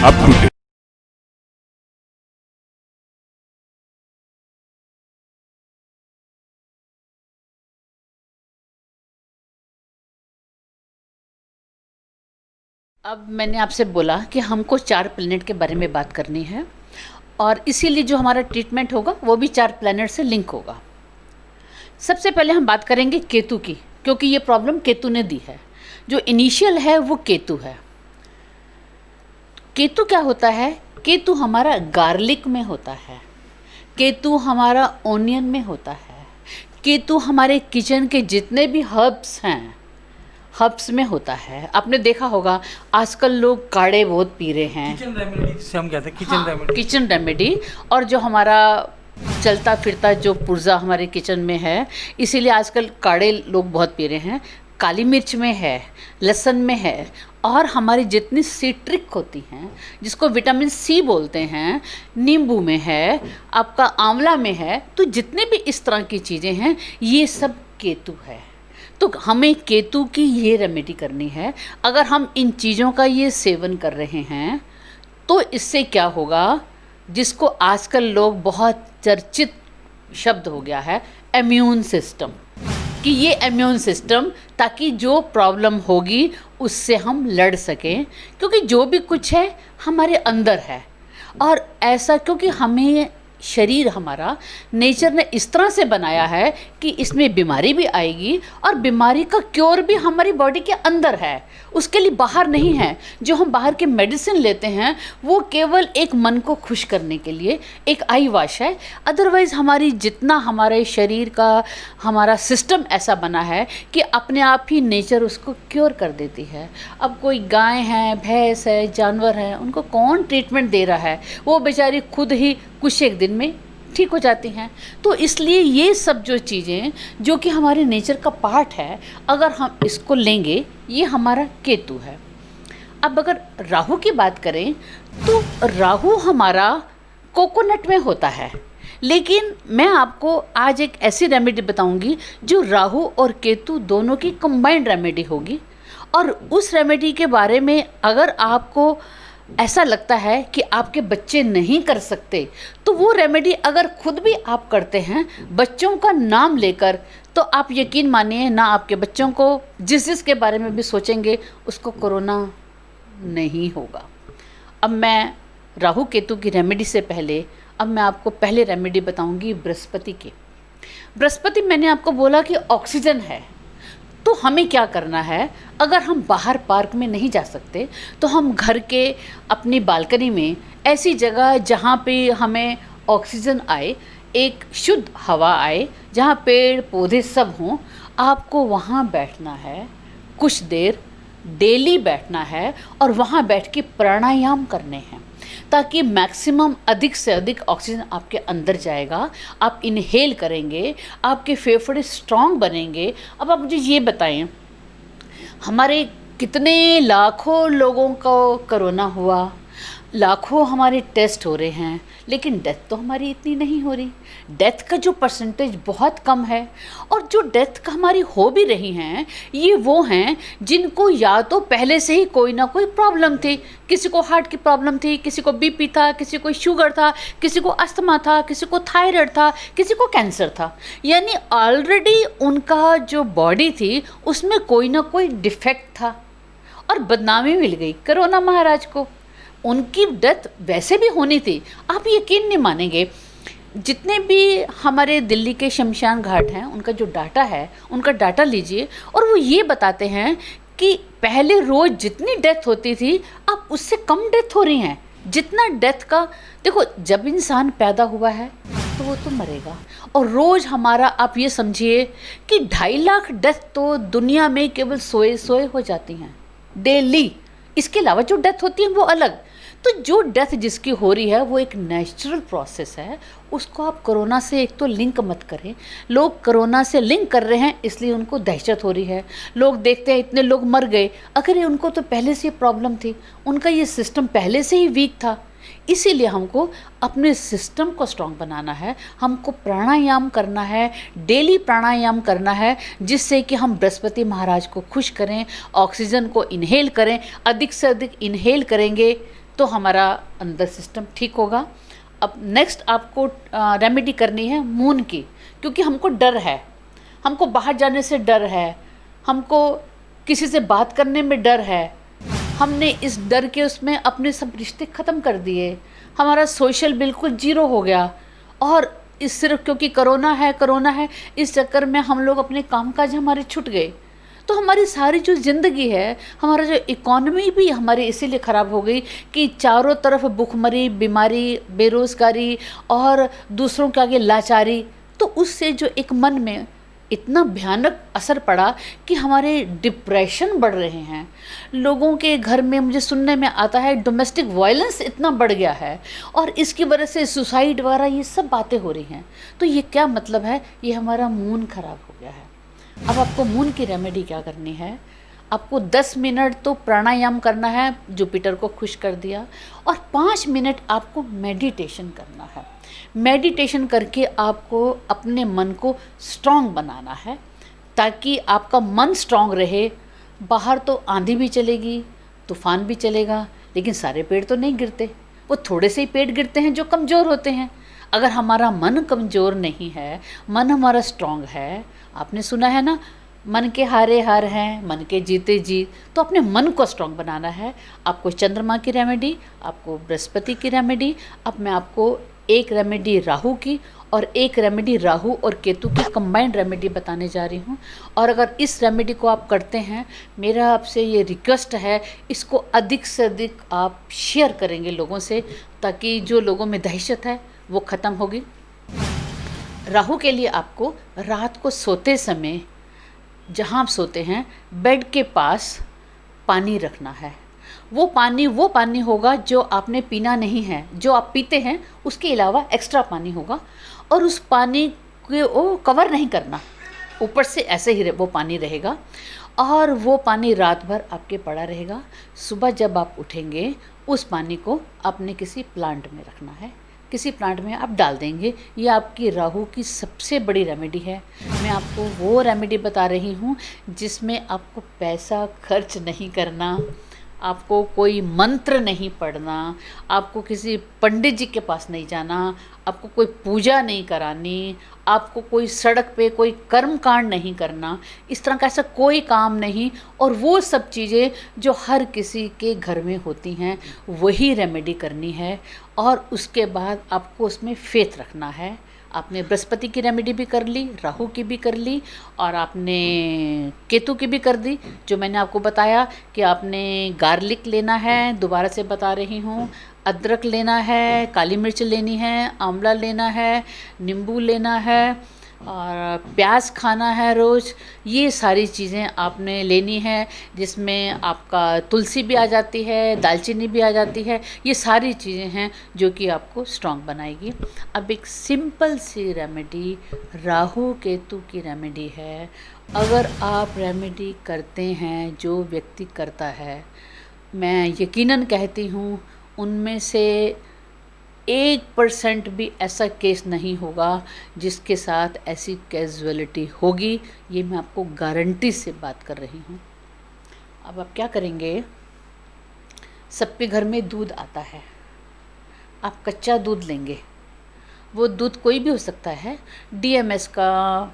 Up to date. अब मैंने आपसे बोला कि हमको 4 प्लैनेट के बारे में बात करनी है और इसीलिए जो हमारा ट्रीटमेंट होगा वो भी 4 प्लैनेट से लिंक होगा। सबसे पहले हम बात करेंगे केतु की, क्योंकि ये प्रॉब्लम केतु ने दी है। जो इनिशियल है वो केतु है। केतु क्या होता है? केतु हमारा गार्लिक में होता है, केतु हमारा ओनियन में होता है, केतु हमारे किचन के जितने भी हर्ब्स हैं हर्ब्स में होता है। आपने देखा होगा आजकल लोग काढ़े बहुत पी रहे हैं, किचन रेमेडी जिसे हम कहते हैं किचन हाँ, रेमेडी। Kitchen remedy. और जो हमारा चलता फिरता जो पुर्जा हमारे किचन में है, इसीलिए आजकल काढ़े लोग बहुत पी रहे हैं। काली मिर्च में है, लहसुन में है, और हमारी जितनी सिट्रिक होती हैं जिसको विटामिन सी बोलते हैं, नींबू में है, आपका आंवला में है। तो जितने भी इस तरह की चीज़ें हैं ये सब केतु है। तो हमें केतु की ये रेमेडी करनी है। अगर हम इन चीज़ों का ये सेवन कर रहे हैं तो इससे क्या होगा, जिसको आजकल लोग बहुत चर्चित शब्द हो गया है, इम्यून सिस्टम, कि ये इम्यून सिस्टम, ताकि जो प्रॉब्लम होगी उससे हम लड़ सकें, क्योंकि जो भी कुछ है हमारे अंदर है। और ऐसा क्योंकि हमें शरीर हमारा नेचर ने इस तरह से बनाया है कि इसमें बीमारी भी आएगी और बीमारी का क्योर भी हमारी बॉडी के अंदर है, उसके लिए बाहर नहीं है। जो हम बाहर के मेडिसिन लेते हैं वो केवल एक मन को खुश करने के लिए एक आई वॉश है। अदरवाइज़ हमारी जितना हमारे शरीर का हमारा सिस्टम ऐसा बना है कि अपने आप ही नेचर उसको क्योर कर देती है। अब कोई गाय है, भैंस है, जानवर है, उनको कौन ट्रीटमेंट दे रहा है? वो बेचारी खुद ही कुछ एक दिन में ठीक हो जाती हैं। तो इसलिए ये सब जो चीज़ें जो कि हमारे नेचर का पार्ट है, अगर हम इसको लेंगे, ये हमारा केतु है। अब अगर राहु की बात करें तो राहु हमारा कोकोनट में होता है, लेकिन मैं आपको आज एक ऐसी रेमेडी बताऊंगी जो राहु और केतु दोनों की कंबाइंड रेमेडी होगी। और उस रेमेडी के बारे में अगर आपको ऐसा लगता है कि आपके बच्चे नहीं कर सकते, तो वो रेमेडी अगर खुद भी आप करते हैं बच्चों का नाम लेकर, तो आप यकीन मानिए ना, आपके बच्चों को जिस के बारे में भी सोचेंगे उसको कोरोना नहीं होगा। अब मैं राहु केतु की रेमेडी से पहले अब मैं आपको पहले रेमेडी बताऊंगी बृहस्पति की। बृहस्पति, मैंने आपको बोला कि ऑक्सीजन है। तो हमें क्या करना है, अगर हम बाहर पार्क में नहीं जा सकते तो हम घर के अपनी बालकनी में, ऐसी जगह जहाँ पे हमें ऑक्सीजन आए, एक शुद्ध हवा आए, जहाँ पेड़ पौधे सब हों, आपको वहाँ बैठना है। कुछ देर डेली बैठना है और वहाँ बैठ के प्राणायाम करने हैं, ताकि मैक्सिमम अधिक से अधिक ऑक्सीजन आपके अंदर जाएगा। आप इनहेल करेंगे, आपके फेफड़े स्ट्रांग बनेंगे। अब आप मुझे ये बताएं, हमारे कितने लाखों लोगों को कोरोना हुआ, लाखों हमारे टेस्ट हो रहे हैं, लेकिन डेथ तो हमारी इतनी नहीं हो रही। डेथ का जो परसेंटेज बहुत कम है। और जो डेथ का हमारी हो भी रही हैं, ये वो हैं जिनको या तो पहले से ही कोई ना कोई प्रॉब्लम थी। किसी को हार्ट की प्रॉब्लम थी, किसी को बीपी था, किसी को शुगर था, किसी को अस्थमा था, किसी को थायराइड था, किसी को कैंसर था। यानी ऑलरेडी उनका जो बॉडी थी उसमें कोई ना कोई डिफेक्ट था और बदनामी मिल गई कोरोना महाराज को। उनकी डेथ वैसे भी होनी थी। आप यकीन नहीं मानेंगे, जितने भी हमारे दिल्ली के शमशान घाट हैं उनका जो डाटा है, उनका डाटा लीजिए, और वो ये बताते हैं कि पहले रोज़ जितनी डेथ होती थी अब उससे कम डेथ हो रही हैं। जितना डेथ का, देखो जब इंसान पैदा हुआ है तो वो तो मरेगा, और रोज़ हमारा आप ये समझिए कि 2.5 लाख डेथ तो दुनिया में केवल सोए सोए हो जाती हैं डेली। इसके अलावा जो डेथ होती है वो अलग। तो जो डेथ जिसकी हो रही है वो एक नेचुरल प्रोसेस है, उसको आप कोरोना से एक तो लिंक मत करें। लोग कोरोना से लिंक कर रहे हैं इसलिए उनको दहशत हो रही है। लोग देखते हैं इतने लोग मर गए, अगर ये उनको तो पहले से प्रॉब्लम थी, उनका ये सिस्टम पहले से ही वीक था। इसीलिए हमको अपने सिस्टम को स्ट्रॉन्ग बनाना है, हमको प्राणायाम करना है, डेली प्राणायाम करना है, जिससे कि हम बृहस्पति महाराज को खुश करें, ऑक्सीजन को इनहेल करें। अधिक से अधिक इनहेल करेंगे तो हमारा अंदर सिस्टम ठीक होगा। अब नेक्स्ट आपको रेमेडी करनी है मून की, क्योंकि हमको डर है, हमको बाहर जाने से डर है, हमको किसी से बात करने में डर है। हमने इस डर के उसमें अपने सब रिश्ते ख़त्म कर दिए, हमारा सोशल बिल्कुल जीरो हो गया। और इस सिर्फ क्योंकि कोरोना है इस चक्कर में हम लोग अपने कामकाज हमारे छूट गए। तो हमारी सारी जो ज़िंदगी है, हमारा जो इकोनॉमी भी हमारी इसीलिए ख़राब हो गई कि चारों तरफ भुखमरी, बीमारी, बेरोज़गारी और दूसरों के आगे लाचारी। तो उससे जो एक मन में इतना भयानक असर पड़ा कि हमारे डिप्रेशन बढ़ रहे हैं। लोगों के घर में मुझे सुनने में आता है डोमेस्टिक वायलेंस इतना बढ़ गया है, और इसकी वजह से सुसाइड वगैरह ये सब बातें हो रही हैं। तो ये क्या मतलब है, ये हमारा मून खराब हो गया है। अब आपको मून की रेमेडी क्या करनी है, आपको 10 मिनट तो प्राणायाम करना है, जुपिटर को खुश कर दिया, और 5 मिनट आपको मेडिटेशन करना है। मेडिटेशन करके आपको अपने मन को स्ट्रांग बनाना है, ताकि आपका मन स्ट्रांग रहे। बाहर तो आंधी भी चलेगी, तूफान भी चलेगा, लेकिन सारे पेड़ तो नहीं गिरते, वो थोड़े से ही पेड़ गिरते हैं जो कमज़ोर होते हैं। अगर हमारा मन कमज़ोर नहीं है, मन हमारा स्ट्रांग है, आपने सुना है ना, मन के हारे हार हैं, मन के जीते जीत। तो अपने मन को स्ट्रांग बनाना है। आपको चंद्रमा की रेमेडी, आपको बृहस्पति की रेमेडी, अब मैं आपको एक रेमेडी राहु की और एक रेमेडी राहु और केतु की कंबाइंड रेमेडी बताने जा रही हूँ। और अगर इस रेमेडी को आप करते हैं, मेरा आपसे ये रिक्वेस्ट है, इसको अधिक से अधिक आप शेयर करेंगे लोगों से, ताकि जो लोगों में दहशत है वो ख़त्म होगी। राहु के लिए आपको रात को सोते समय जहाँ आप सोते हैं बेड के पास पानी रखना है। वो पानी होगा जो आपने पीना नहीं है, जो आप पीते हैं उसके अलावा एक्स्ट्रा पानी होगा, और उस पानी को कवर नहीं करना, ऊपर से ऐसे ही वो पानी रहेगा, और वो पानी रात भर आपके पड़ा रहेगा। सुबह जब आप उठेंगे उस पानी को आपने किसी प्लांट में रखना है, किसी प्लांट में आप डाल देंगे। ये आपकी राहु की सबसे बड़ी रेमेडी है। मैं आपको वो रेमेडी बता रही हूँ जिसमें आपको पैसा खर्च नहीं करना, आपको कोई मंत्र नहीं पढ़ना, आपको किसी पंडित जी के पास नहीं जाना, आपको कोई पूजा नहीं करानी, आपको कोई सड़क पे कोई कर्म कांड नहीं करना, इस तरह का ऐसा कोई काम नहीं। और वो सब चीज़ें जो हर किसी के घर में होती हैं वही रेमेडी करनी है, और उसके बाद आपको उसमें फेथ रखना है। आपने बृहस्पति की रेमेडी भी कर ली, राहु की भी कर ली, और आपने केतु की भी कर दी। जो मैंने आपको बताया कि आपने गार्लिक लेना है, दोबारा से बता रही हूँ, अदरक लेना है, काली मिर्च लेनी है, आंवला लेना है, नींबू लेना है, और प्याज खाना है रोज़। ये सारी चीज़ें आपने लेनी है, जिसमें आपका तुलसी भी आ जाती है, दालचीनी भी आ जाती है। ये सारी चीज़ें हैं जो कि आपको स्ट्रांग बनाएगी। अब एक सिंपल सी रेमेडी राहु केतु की रेमेडी है। अगर आप रेमेडी करते हैं, जो व्यक्ति करता है, मैं यकीनन कहती हूँ उनमें से 1% भी ऐसा केस नहीं होगा जिसके साथ ऐसी कैजुअलिटी होगी। ये मैं आपको गारंटी से बात कर रही हूँ। अब आप क्या करेंगे, सबके घर में दूध आता है, आप कच्चा दूध लेंगे। वो दूध कोई भी हो सकता है, DMS का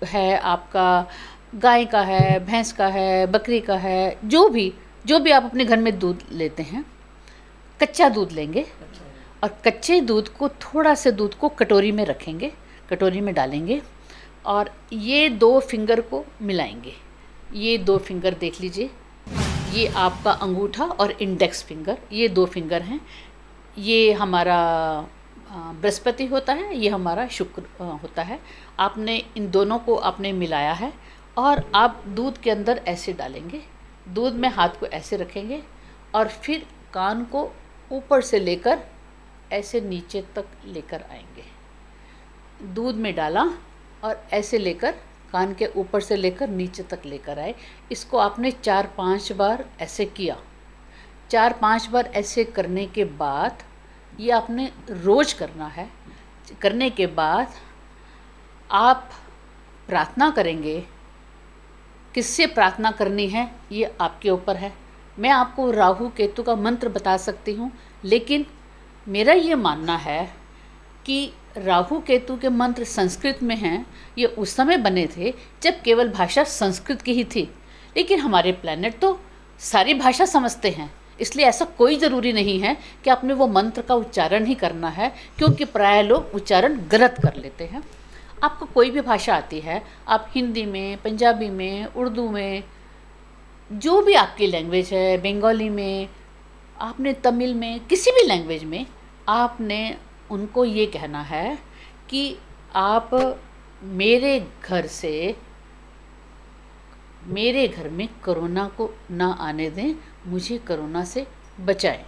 है, आपका गाय का है, भैंस का है, बकरी का है, जो भी आप अपने घर में दूध लेते हैं, कच्चा दूध लेंगे, और कच्चे दूध को, थोड़ा से दूध को कटोरी में रखेंगे, कटोरी में डालेंगे, और ये 2 फिंगर को मिलाएंगे। ये 2 फिंगर देख लीजिए, ये आपका अंगूठा और इंडेक्स फिंगर, ये 2 फिंगर हैं। ये हमारा बृहस्पति होता है, ये हमारा शुक्र होता है। आपने इन दोनों को आपने मिलाया है, और आप दूध के अंदर ऐसे डालेंगे, दूध में हाथ को ऐसे रखेंगे, और फिर कान को ऊपर से लेकर ऐसे नीचे तक लेकर आएंगे। दूध में डाला और ऐसे लेकर कान के ऊपर से लेकर नीचे तक लेकर आए। इसको आपने 4-5 बार ऐसे किया। 4-5 बार ऐसे करने के बाद, ये आपने रोज़ करना है। करने के बाद आप प्रार्थना करेंगे। किससे प्रार्थना करनी है ये आपके ऊपर है। मैं आपको राहु केतु का मंत्र बता सकती हूँ, लेकिन मेरा ये मानना है कि राहु केतु के मंत्र संस्कृत में हैं। ये उस समय बने थे जब केवल भाषा संस्कृत की ही थी, लेकिन हमारे प्लैनेट तो सारी भाषा समझते हैं, इसलिए ऐसा कोई ज़रूरी नहीं है कि आपने वो मंत्र का उच्चारण ही करना है, क्योंकि प्राय लोग उच्चारण गलत कर लेते हैं। आपको कोई भी भाषा आती है, आप हिंदी में, पंजाबी में, उर्दू में, जो भी आपकी लैंग्वेज है, बंगाली में, आपने तमिल में, किसी भी लैंग्वेज में आपने उनको ये कहना है कि आप मेरे घर से, मेरे घर में कोरोना को ना आने दें, मुझे कोरोना से बचाएं।